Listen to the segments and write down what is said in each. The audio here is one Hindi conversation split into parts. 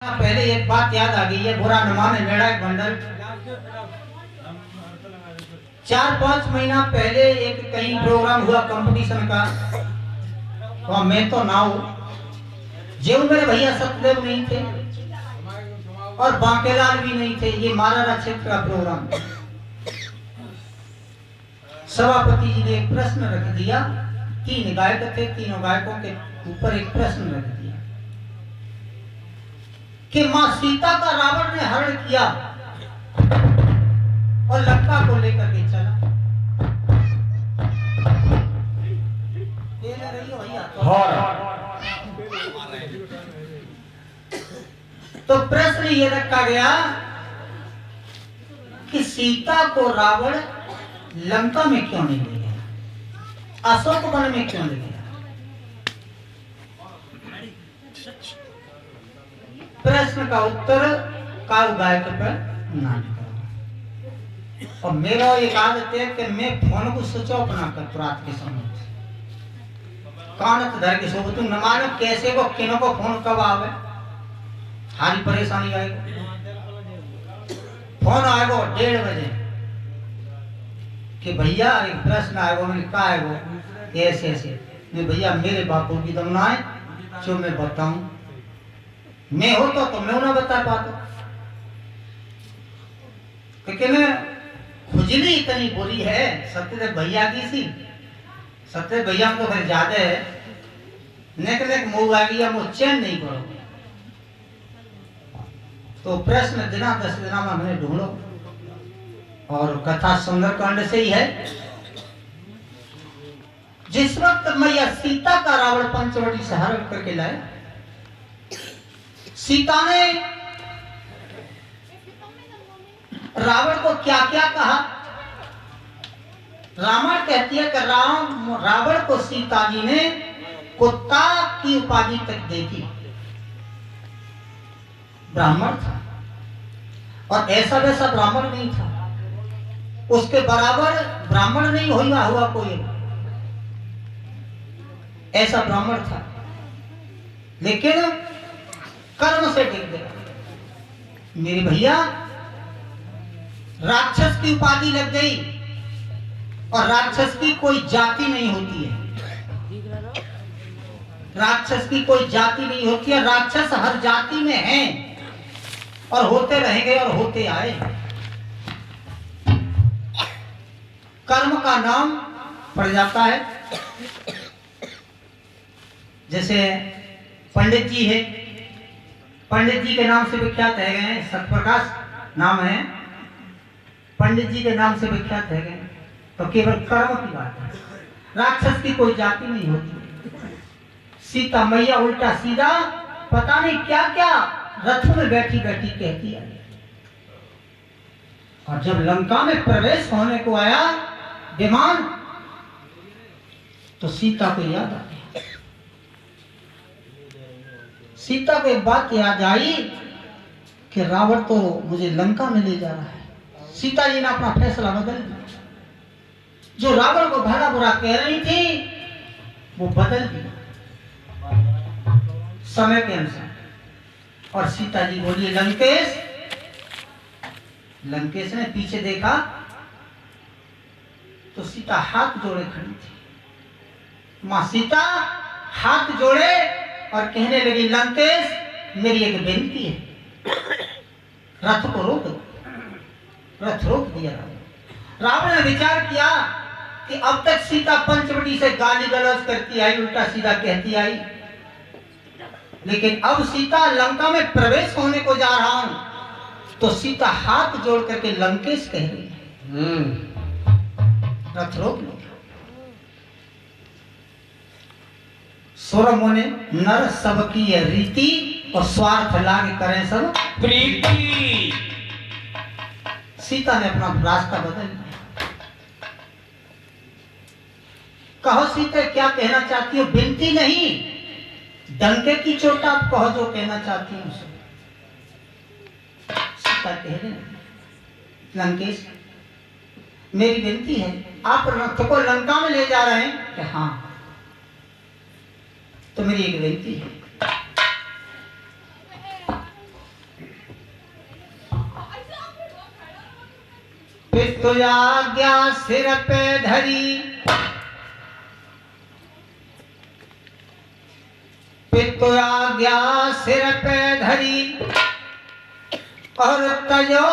पहले एक बात याद आ गई है, बुरा न माने मेरा एक बंडल 4-5 महीना पहले एक कहीं प्रोग्राम हुआ कंपटीशन का, वहां मैं तो ना हूं, जो मेरे भैया सतदेव नहीं थे और बांकेलाल भी नहीं थे। ये मारारा क्षेत्र का प्रोग्राम। सभापति जी ने एक प्रश्न रख दिया, 3 गायक थे, तीनों गायकों के ऊपर एक प्रश्न रख दिया कि मां सीता का रावण ने हरण किया और लंका को लेकर के चला। रही हो भैया तो प्रश्न ये रखा गया कि सीता को रावण लंका में क्यों नहीं ले गया, अशोक वन में क्यों ले गया। प्रश्न का उत्तर काव्य गायक पर ना करो। और मेरा एक आदत है कि मैं फोन को स्विच ऑफ ना कर रात के समय, कानत धर के सो तू न मानो कैसे को किनो को फोन कब आवे, हारी परेशानी आएगी। फोन आएगा 1:30 बजे कि भैया एक प्रश्न आएगा, मैंने कहा है वो ऐसे ऐसे, मैं भैया मेरे बापू की दम ना है जो मैं बताऊं, मैं होता तो मैं ना बता पाता, क्योंकि मैं खुजली इतनी बुरी है सत्यदेव भैया की सी। सत्यदेव भैया तो फिर ज्यादा है, नेक नेक मुंह आ गया, मुझ चैन नहीं पड़ो। तो प्रश्न दिना 10 दिना में मैंने ढूंढो और कथा सुंदरकांड से ही है। जिस वक्त मैया सीता का रावण पंचवटी से हरण करके लाए, सीता ने रावण को क्या क्या कहा। रामायण कहती है कि रावण को सीता जी ने कुत्ता की उपाधि तक दी थी। ब्राह्मण था और ऐसा वैसा ब्राह्मण नहीं था, उसके बराबर ब्राह्मण नहीं हुआ कोई, ऐसा ब्राह्मण था, लेकिन कर्म से टिक गया। मेरे भैया राक्षस की उपाधि लग गई, और राक्षस की कोई जाति नहीं होती है, राक्षस की कोई जाति नहीं होती है, राक्षस हर जाति में हैं और होते रहेंगे और होते आए। कर्म का नाम पड़ जाता है। जैसे पंडित जी है, पंडित जी के नाम से विख्यात है गए, सतप्रकाश नाम है, पंडित जी के नाम से विख्यात है गए, तो केवल कर्म की बात है, राक्षस की कोई जाति नहीं होती। सीता मैया उल्टा सीधा पता नहीं क्या क्या रथ में बैठी बैठी कहती है। और जब लंका में प्रवेश होने को आया विमान, तो सीता को याद आ गया। सीता को एक बात याद आई कि रावण तो मुझे लंका में ले जा रहा है। सीता जी ने अपना फैसला बदल दिया, जो रावण को भला बुरा कह रही थी वो बदल दिया समय के अनुसार। और सीता जी बोली लंकेश। लंकेश ने पीछे देखा तो सीता हाथ जोड़े खड़ी थी। मां सीता हाथ जोड़े और कहने लगी लंकेश मेरी एक विनती है, रथ को रोक दो। रथ रोक दिया। रावण ने विचार किया कि अब तक सीता पंचवटी से गाली गलौज करती आई, उल्टा सीधा कहती आई, लेकिन अब सीता लंका में प्रवेश होने को जा रहा हूं, तो सीता हाथ जोड़ करके लंकेश कह रही है, रथ रोक लो। सोरमो ने नर सबकी ये रीति और स्वार्थ लागे करें सब प्रीति। सीता ने अपना रास्ता बदल लिया। कहो सीता क्या कहना चाहती हो, विनती नहीं, डंके की चोट आप कहो जो कहना चाहती हूं। सीता कह रहे लंकेश मेरी विनती है, आप रथ को लंका में ले जा रहे हैं कि हाँ, तो मेरी एक विनती है, पितु आज्ञा सिर पे धरी, पितु आज्ञा सिर पे धरी और तजो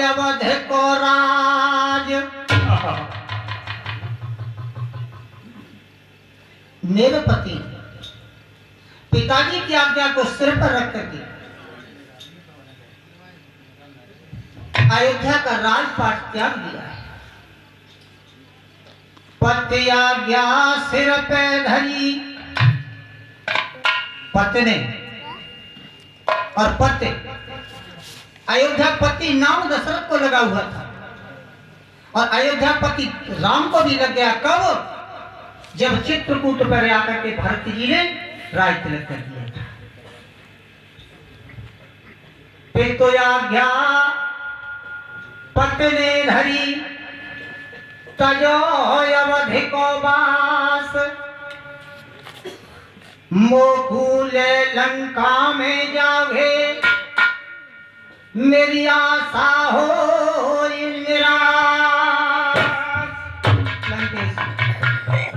अवध को राज। मेरे पति पिताजी की आज्ञा को सिर पर रख करके अयोध्या का राजपाट त्याग दिया है। पति आज्ञा सिर पे धरी, पति ने और पति अयोध्यापति नाम दशरथ को लगा हुआ था और अयोध्यापति राम को भी लग गया। कब? जब चित्रकूट पर आकर के भरत जी ने राज तिलक कर दिया था। पितु आज्ञा पति ने धरी, तजो अवध को वास, मोकूले लंका में जाओगे, मेरी आशा हो निराश।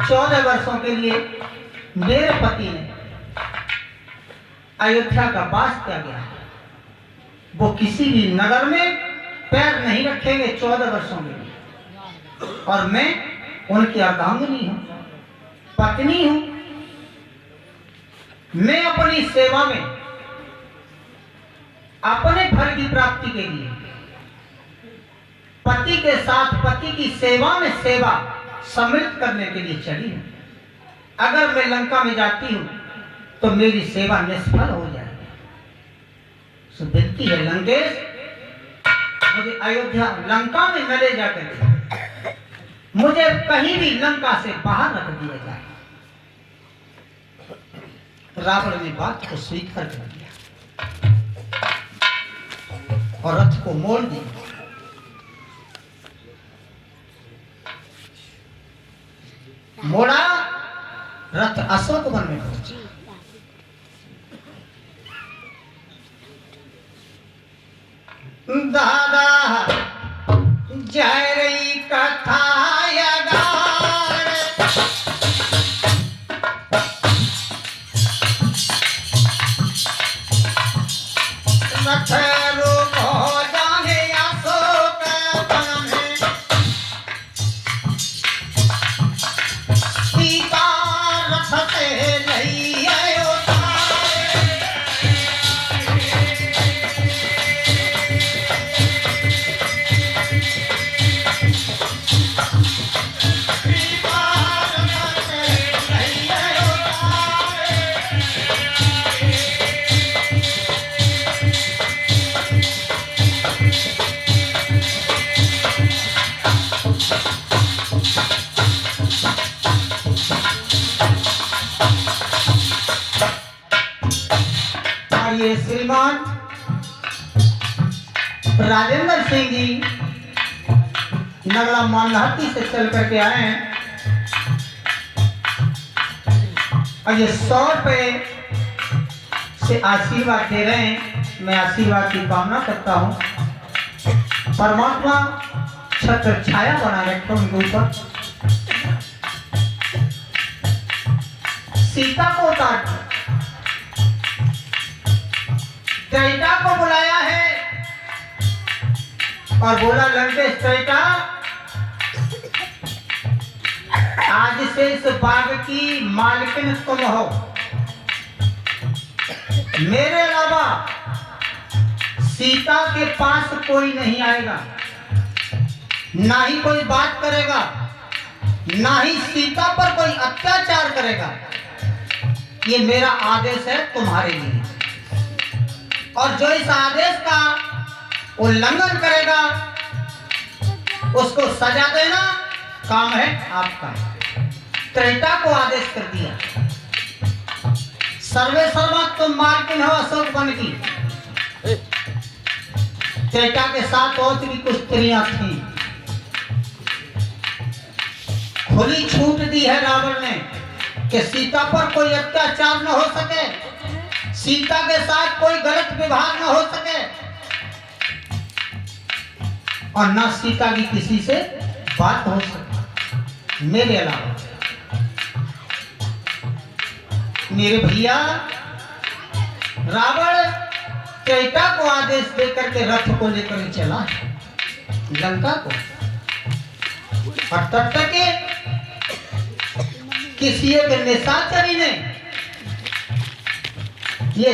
14 वर्षों के लिए मेरे पति ने अयोध्या का वास किया गया है। वो किसी भी नगर में पैर नहीं रखेंगे 14 वर्षों के लिए। और मैं उनकी अर्धांगिनी हूं, पत्नी हूं। मैं अपनी सेवा में अपने फल की प्राप्ति के लिए पति के साथ पति की सेवा में सेवा सम्मिलित करने के लिए चली हूं। अगर मैं लंका में जाती हूं तो मेरी सेवा निष्फल हो जाएगी। सो विनती है लंकेश, मुझे अयोध्या लंका में न ले जाकर मुझे कहीं भी लंका से बाहर रख दिया जाए। रावण ने बात को स्वीकार कर लिया और रथ को मोड़ दिया। मोड़ा, रथ अशोक वन में पहुंचा। दादा जय रही कथा श्रीमान राजेंद्र सिंह जी नगला मानहट्टी से चल करके आए हैं और ये 100 रुपए से आशीर्वाद दे रहे हैं। मैं आशीर्वाद की कामना करता हूँ, परमात्मा छत्र छाया बना रखे उनके ऊपर। सीता को उतार त्रेता को बुलाया है और बोला लंकेश त्रेता, आज से इस बाग की मालकिन तुम हो। मेरे अलावा सीता के पास कोई नहीं आएगा, ना ही कोई बात करेगा, ना ही सीता पर कोई अत्याचार करेगा। ये मेरा आदेश है तुम्हारे लिए, और जो इस आदेश का उल्लंघन करेगा उसको सजा देना काम है आपका। त्रेता को आदेश कर दिया, सर्वे सर्वा तुम मालकिन हो अशोक वन की। त्रेता के साथ और भी कुछ स्त्रियां थी। खुली छूट दी है रावण ने कि सीता पर कोई अत्याचार न हो सके, सीता के साथ कोई गलत व्यवहार न हो सके। और ना सीता की किसी से बात हो सके मेरे अलावा। मेरे भैया रावण चैता को आदेश देकर के रथ को लेकर चला लंका को, और तब तक किसी के निशाचरी ने ये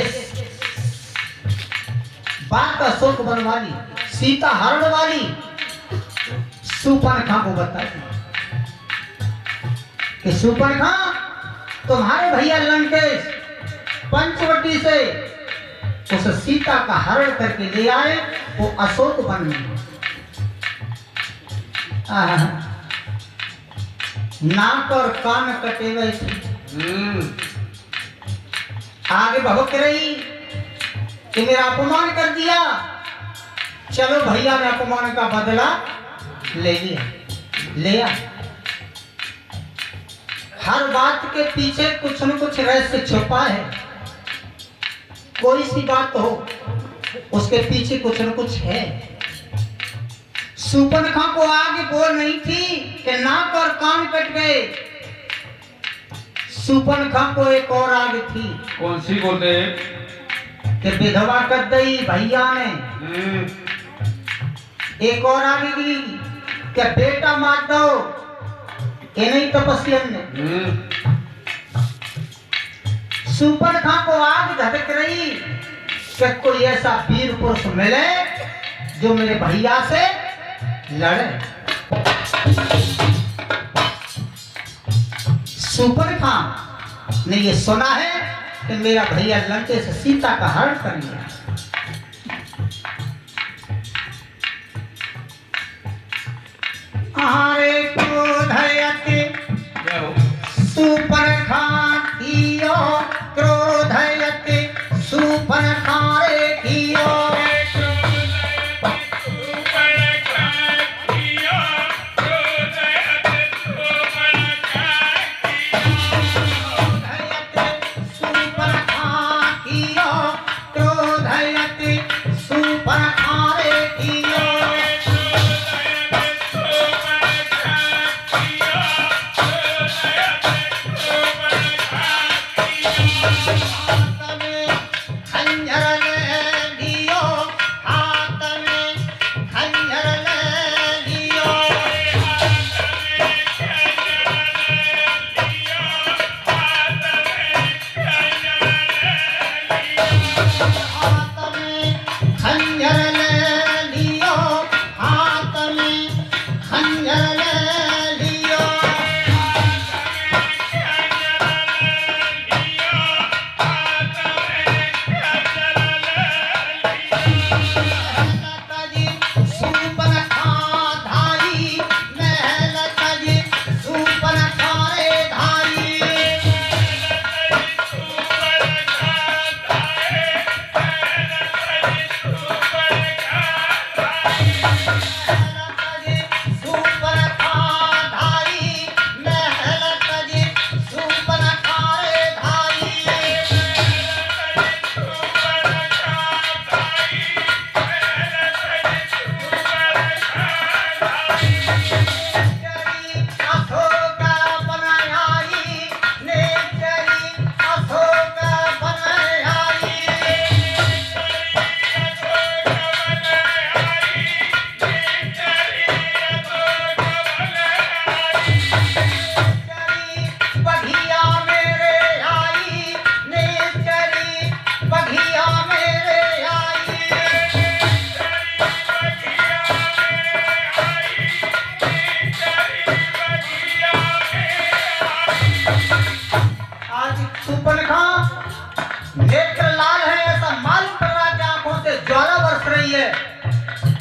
बात अशोक बनवा ली, सीता हरण वाली शूर्पणखा को बता दी कि शूर्पणखा तुम्हारे भैया लंकेश पंचवटी से उस सीता का हरण करके ले आए, वो अशोक वन में। नाक और कान कटे हुए आगे भभक रही कि मेरा अपमान कर दिया, चलो भैया ने अपमान का बदला ले लिया। हर बात के पीछे कुछ न कुछ रहस्य छुपा है, कोई सी बात हो उसके पीछे कुछ न कुछ है। शूर्पणखा को आगे बोल नहीं थी कि नाक और कान कट गए, शूर्पणखा को एक और आग थी। कौन सी बोलते कि विधवा कर दी भैया ने। एक और आगे की कि बेटा मार दो, ये नहीं तपस्या ने। शूर्पणखा को आग धड़क रही कि कोई ऐसा वीर पुरुष मिले जो मेरे भैया से लड़े। शूर्पणखा ने ये सुना है कि मेरा भैया लंकेश से सीता का हरण कर लिया। आरे क्रोधयति शूर्पणखा कियो, क्रोधयति शूर्पणखा रे कियो।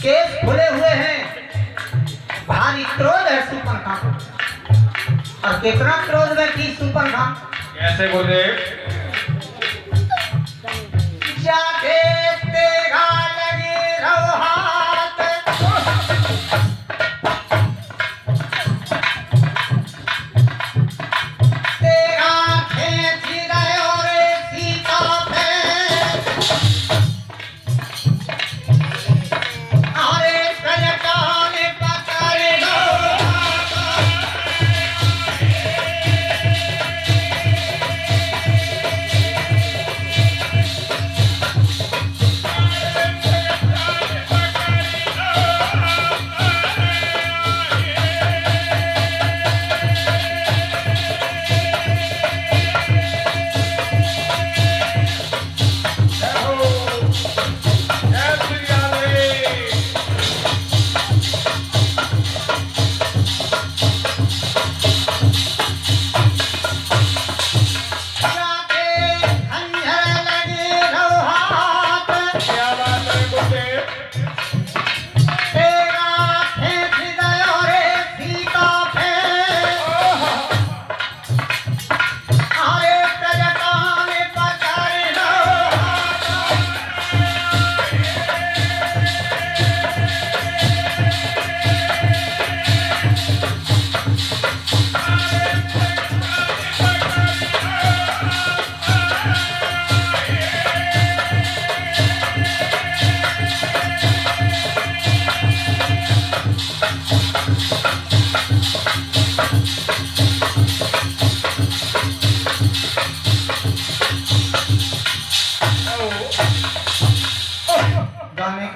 केस खुले हुए हैं, भारी क्रोध है शूर्पणखा को। और कितना क्रोध में थी शूर्पणखा, कैसे बोले? जाके तेरा लगे रहो हाथ, तेरा खेच रहे रे सीता पे, अरे कलका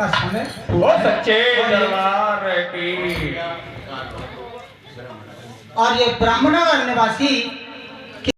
कसम है। वो सच्चे दरबार की। और ये ब्राह्मणनगर निवासी